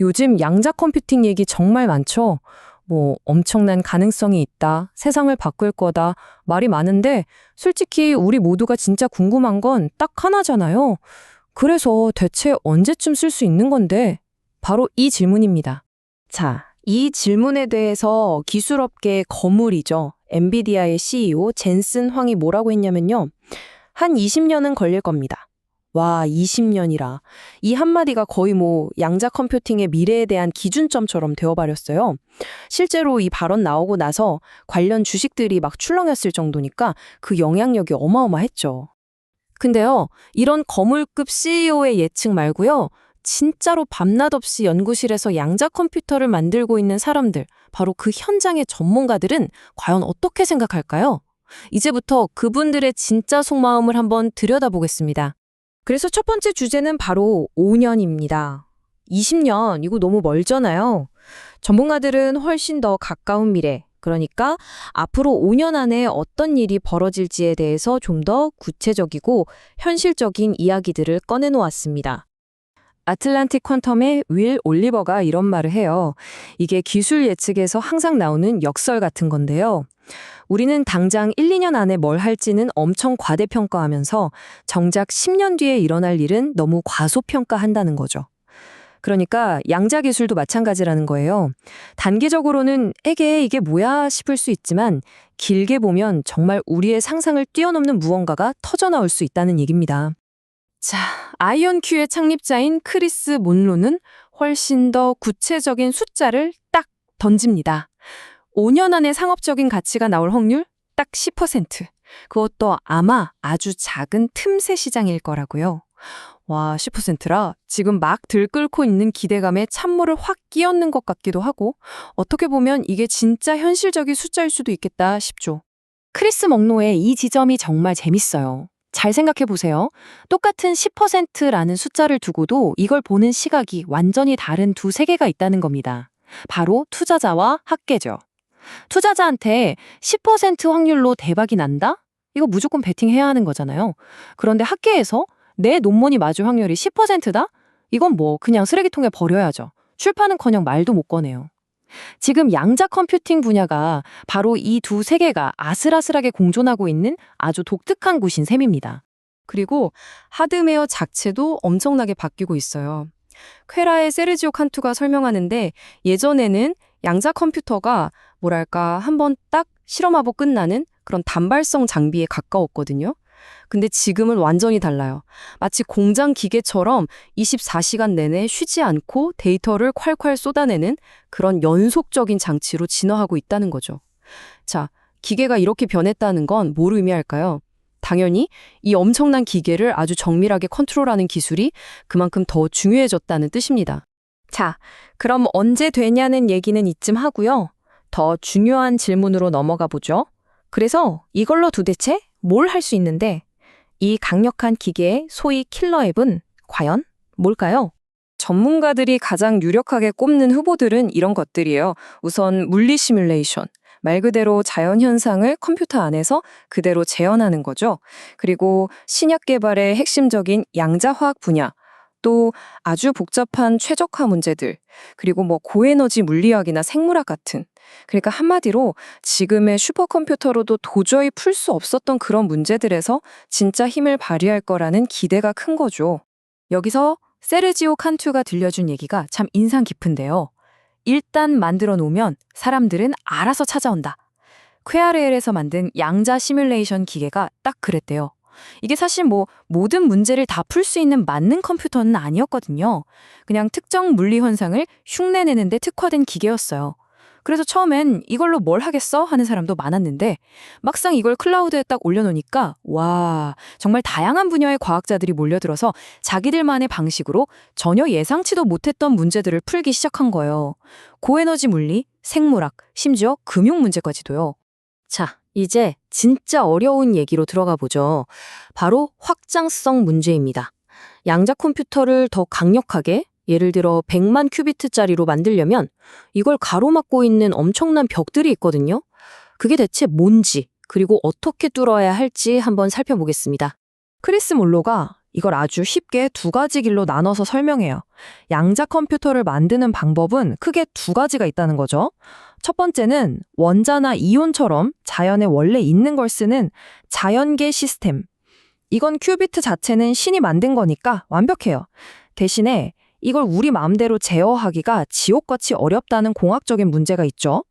요즘 양자 컴퓨팅 얘기 정말 많죠? 뭐, 엄청난 가능성이 있다, 세상을 바꿀 거다, 말이 많은데, 솔직히 우리 모두가 진짜 궁금한 건 딱 하나잖아요. 그래서 대체 언제쯤 쓸 수 있는 건데? 바로 이 질문입니다. 자, 이 질문에 대해서 기술업계의 거물이죠. 엔비디아의 CEO 젠슨 황이 뭐라고 했냐면요. 한 20년은 걸릴 겁니다. 와, 20년이라. 이 한마디가 거의 뭐 양자 컴퓨팅의 미래에 대한 기준점처럼 되어버렸어요. 실제로 이 발언 나오고 나서 관련 주식들이 막 출렁였을 정도니까 그 영향력이 어마어마했죠. 근데요, 이런 거물급 CEO의 예측 말고요. 진짜로 밤낮 없이 연구실에서 양자 컴퓨터를 만들고 있는 사람들, 바로 그 현장의 전문가들은 과연 어떻게 생각할까요? 이제부터 그분들의 진짜 속마음을 한번 들여다보겠습니다. 그래서 첫 번째 주제는 바로 5년입니다. 20년, 이거 너무 멀잖아요. 전문가들은 훨씬 더 가까운 미래, 그러니까 앞으로 5년 안에 어떤 일이 벌어질지에 대해서 좀 더 구체적이고 현실적인 이야기들을 꺼내놓았습니다. 아틀란틱 퀀텀의 윌 올리버가 이런 말을 해요. 이게 기술 예측에서 항상 나오는 역설 같은 건데요. 우리는 당장 1, 2년 안에 뭘 할지는 엄청 과대평가하면서 정작 10년 뒤에 일어날 일은 너무 과소평가한다는 거죠. 그러니까 양자 기술도 마찬가지라는 거예요. 단기적으로는 에게 이게 뭐야 싶을 수 있지만 길게 보면 정말 우리의 상상을 뛰어넘는 무언가가 터져나올 수 있다는 얘기입니다. 자, 아이언큐의 창립자인 크리스 몬로는 훨씬 더 구체적인 숫자를 딱 던집니다. 5년 안에 상업적인 가치가 나올 확률 딱 10%. 그것도 아마 아주 작은 틈새 시장일 거라고요. 와, 10%라 지금 막 들끓고 있는 기대감에 찬물을 확 끼얹는 것 같기도 하고 어떻게 보면 이게 진짜 현실적인 숫자일 수도 있겠다 싶죠. 크리스 먹노의 이 지점이 정말 재밌어요. 잘 생각해 보세요. 똑같은 10%라는 숫자를 두고도 이걸 보는 시각이 완전히 다른 두 세계가 있다는 겁니다. 바로 투자자와 학계죠. 투자자한테 10% 확률로 대박이 난다? 이거 무조건 베팅해야 하는 거잖아요. 그런데 학계에서 내 논문이 맞을 확률이 10%다? 이건 뭐 그냥 쓰레기통에 버려야죠. 출판은커녕 말도 못 꺼내요. 지금 양자 컴퓨팅 분야가 바로 이 두 세계가 아슬아슬하게 공존하고 있는 아주 독특한 곳인 셈입니다. 그리고 하드웨어 자체도 엄청나게 바뀌고 있어요. 퀘라의 세르지오 칸투가 설명하는데 예전에는 양자 컴퓨터가 뭐랄까 한번 딱 실험하고 끝나는 그런 단발성 장비에 가까웠거든요. 근데 지금은 완전히 달라요. 마치 공장 기계처럼 24시간 내내 쉬지 않고 데이터를 콸콸 쏟아내는 그런 연속적인 장치로 진화하고 있다는 거죠. 자, 기계가 이렇게 변했다는 건 뭘 의미할까요? 당연히 이 엄청난 기계를 아주 정밀하게 컨트롤하는 기술이 그만큼 더 중요해졌다는 뜻입니다. 자, 그럼 언제 되냐는 얘기는 이쯤 하고요. 더 중요한 질문으로 넘어가 보죠. 그래서 이걸로 도대체 뭘 할 수 있는데 이 강력한 기계의 소위 킬러 앱은 과연 뭘까요? 전문가들이 가장 유력하게 꼽는 후보들은 이런 것들이에요. 우선 물리 시뮬레이션. 말 그대로 자연 현상을 컴퓨터 안에서 그대로 재현하는 거죠. 그리고 신약 개발의 핵심적인 양자화학 분야. 또 아주 복잡한 최적화 문제들. 그리고 뭐 고에너지 물리학이나 생물학 같은. 그러니까 한마디로 지금의 슈퍼컴퓨터로도 도저히 풀 수 없었던 그런 문제들에서 진짜 힘을 발휘할 거라는 기대가 큰 거죠. 여기서 세르지오 칸투가 들려준 얘기가 참 인상 깊은데요. 일단 만들어 놓으면 사람들은 알아서 찾아온다. 퀘아레엘에서 만든 양자 시뮬레이션 기계가 딱 그랬대요. 이게 사실 뭐 모든 문제를 다 풀 수 있는 만능 컴퓨터는 아니었거든요. 그냥 특정 물리 현상을 흉내내는 데 특화된 기계였어요. 그래서 처음엔 이걸로 뭘 하겠어? 하는 사람도 많았는데 막상 이걸 클라우드에 딱 올려놓으니까 와, 정말 다양한 분야의 과학자들이 몰려들어서 자기들만의 방식으로 전혀 예상치도 못했던 문제들을 풀기 시작한 거예요. 고에너지 물리, 생물학, 심지어 금융 문제까지도요. 자, 이제 진짜 어려운 얘기로 들어가 보죠. 바로 확장성 문제입니다. 양자 컴퓨터를 더 강력하게 예를 들어 100만 큐비트짜리로 만들려면 이걸 가로막고 있는 엄청난 벽들이 있거든요. 그게 대체 뭔지 그리고 어떻게 뚫어야 할지 한번 살펴보겠습니다. 크리스 몰로가 이걸 아주 쉽게 두 가지 길로 나눠서 설명해요. 양자 컴퓨터를 만드는 방법은 크게 두 가지가 있다는 거죠. 첫 번째는 원자나 이온처럼 자연에 원래 있는 걸 쓰는 자연계 시스템. 이건 큐비트 자체는 신이 만든 거니까 완벽해요. 대신에 이걸 우리 마음대로 제어하기가 지옥같이 어렵다는 공학적인 문제가 있죠.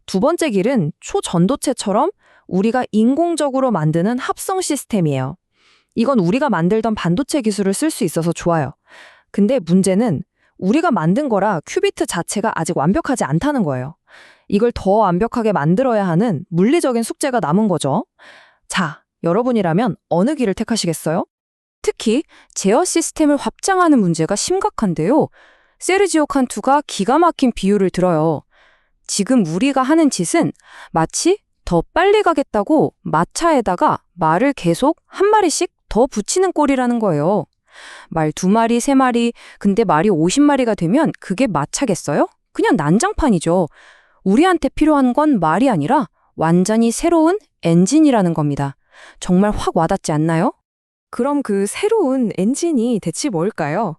두 번째 길은 초전도체처럼 우리가 인공적으로 만드는 합성 시스템이에요. 이건 우리가 만들던 반도체 기술을 쓸 수 있어서 좋아요. 근데 문제는 우리가 만든 거라 큐비트 자체가 아직 완벽하지 않다는 거예요. 이걸 더 완벽하게 만들어야 하는 물리적인 숙제가 남은 거죠. 자, 여러분이라면 어느 길을 택하시겠어요? 특히 제어 시스템을 확장하는 문제가 심각한데요. 세르지오 칸투가 기가 막힌 비유를 들어요. 지금 우리가 하는 짓은 마치 더 빨리 가겠다고 마차에다가 말을 계속 한 마리씩 더 붙이는 꼴이라는 거예요. 말 2마리, 3마리, 근데 말이 50마리가 되면 그게 마차겠어요? 그냥 난장판이죠. 우리한테 필요한 건 말이 아니라 완전히 새로운 엔진이라는 겁니다. 정말 확 와닿지 않나요? 그럼 그 새로운 엔진이 대체 뭘까요?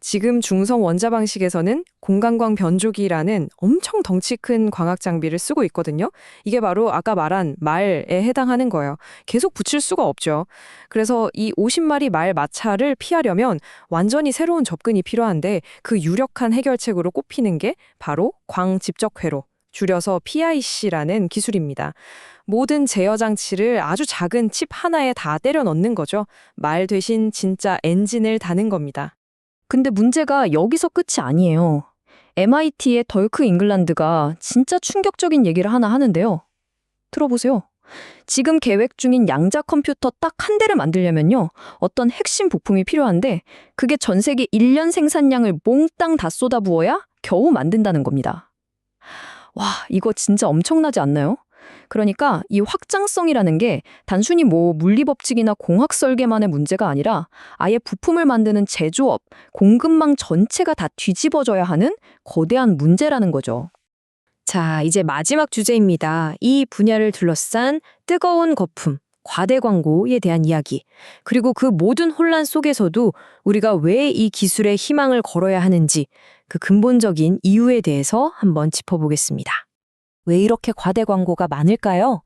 지금 중성 원자 방식에서는 공간광 변조기라는 엄청 덩치 큰 광학 장비를 쓰고 있거든요. 이게 바로 아까 말한 말에 해당하는 거예요. 계속 붙일 수가 없죠. 그래서 이 50마리 말 마차를 피하려면 완전히 새로운 접근이 필요한데 그 유력한 해결책으로 꼽히는 게 바로 광집적회로, 줄여서 PIC라는 기술입니다. 모든 제어 장치를 아주 작은 칩 하나에 다 때려 넣는 거죠. 말 대신 진짜 엔진을 다는 겁니다. 근데 문제가 여기서 끝이 아니에요. MIT의 덜크 잉글란드가 진짜 충격적인 얘기를 하나 하는데요. 들어보세요. 지금 계획 중인 양자 컴퓨터 딱 한 대를 만들려면요. 어떤 핵심 부품이 필요한데 그게 전 세계 1년 생산량을 몽땅 다 쏟아부어야 겨우 만든다는 겁니다. 와, 이거 진짜 엄청나지 않나요? 그러니까 이 확장성이라는 게 단순히 물리법칙이나 공학 설계만의 문제가 아니라 아예 부품을 만드는 제조업, 공급망 전체가 다 뒤집어져야 하는 거대한 문제라는 거죠. 자, 이제 마지막 주제입니다. 이 분야를 둘러싼 뜨거운 거품, 과대 광고에 대한 이야기. 그리고 그 모든 혼란 속에서도 우리가 왜 이 기술에 희망을 걸어야 하는지 그 근본적인 이유에 대해서 한번 짚어보겠습니다. 왜 이렇게 과대 광고가 많을까요?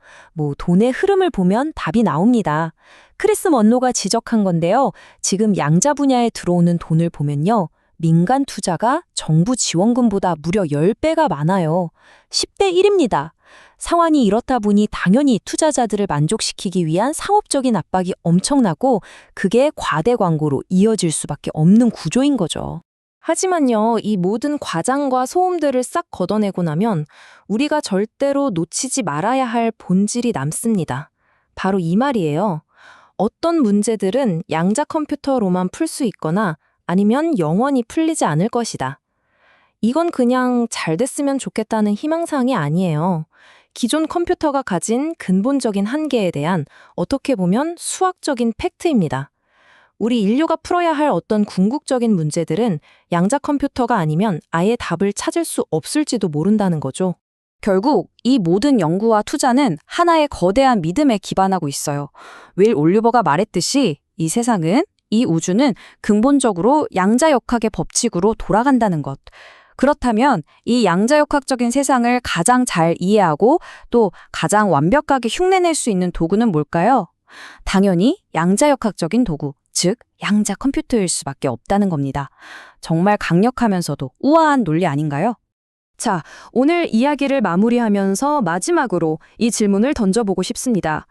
돈의 흐름을 보면 답이 나옵니다. 크리스 먼로가 지적한 건데요. 지금 양자 분야에 들어오는 돈을 보면요. 민간 투자가 정부 지원금보다 무려 10배가 많아요. 10대 1입니다. 상황이 이렇다 보니 당연히 투자자들을 만족시키기 위한 상업적인 압박이 엄청나고 그게 과대 광고로 이어질 수밖에 없는 구조인 거죠. 하지만요, 이 모든 과장과 소음들을 싹 걷어내고 나면 우리가 절대로 놓치지 말아야 할 본질이 남습니다. 바로 이 말이에요. 어떤 문제들은 양자 컴퓨터로만 풀 수 있거나 아니면 영원히 풀리지 않을 것이다. 이건 그냥 잘 됐으면 좋겠다는 희망사항이 아니에요. 기존 컴퓨터가 가진 근본적인 한계에 대한 어떻게 보면 수학적인 팩트입니다. 우리 인류가 풀어야 할 어떤 궁극적인 문제들은 양자 컴퓨터가 아니면 아예 답을 찾을 수 없을지도 모른다는 거죠. 결국 이 모든 연구와 투자는 하나의 거대한 믿음에 기반하고 있어요. 윌 올리버가 말했듯이 이 세상은, 이 우주는 근본적으로 양자역학의 법칙으로 돌아간다는 것. 그렇다면 이 양자역학적인 세상을 가장 잘 이해하고 또 가장 완벽하게 흉내낼 수 있는 도구는 뭘까요? 당연히 양자역학적인 도구, 즉 양자 컴퓨터일 수밖에 없다는 겁니다. 정말 강력하면서도 우아한 논리 아닌가요? 자, 오늘 이야기를 마무리하면서 마지막으로 이 질문을 던져보고 싶습니다.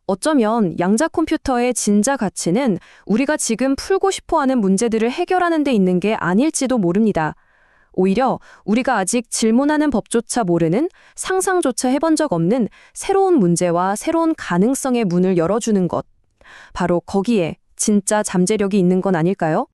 어쩌면 양자 컴퓨터의 진짜 가치는 우리가 지금 풀고 싶어하는 문제들을 해결하는 데 있는 게 아닐지도 모릅니다. 오히려 우리가 아직 질문하는 법조차 모르는, 상상조차 해본 적 없는 새로운 문제와 새로운 가능성의 문을 열어주는 것. 바로 거기에 진짜 잠재력이 있는 건 아닐까요?